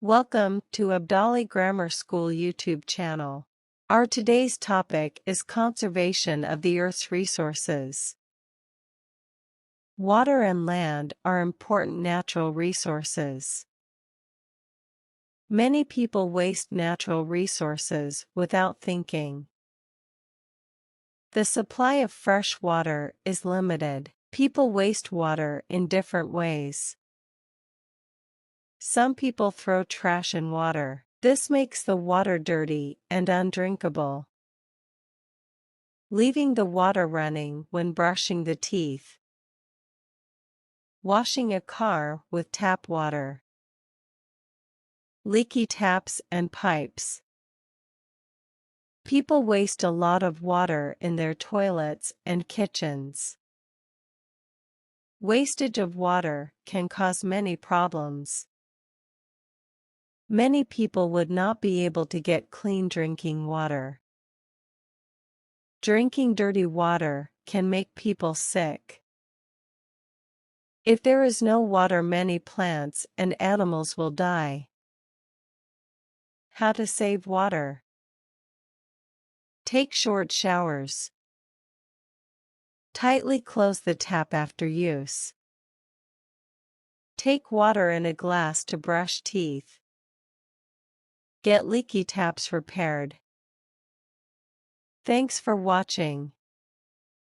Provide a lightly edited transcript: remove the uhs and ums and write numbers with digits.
Welcome to Abdali Grammar School YouTube channel. Our today's topic is conservation of the Earth's resources. Water and land are important natural resources. Many people waste natural resources without thinking. The supply of fresh water is limited. People waste water in different ways. Some people throw trash in water. This makes the water dirty and undrinkable. Leaving the water running when brushing the teeth. Washing a car with tap water. Leaky taps and pipes. People waste a lot of water in their toilets and kitchens. Wastage of water can cause many problems. Many people would not be able to get clean drinking water. Drinking dirty water can make people sick. If there is no water, many plants and animals will die. How to save water? Take short showers. Tightly close the tap after use. Take water in a glass to brush teeth. Get leaky taps repaired. Thanks for watching.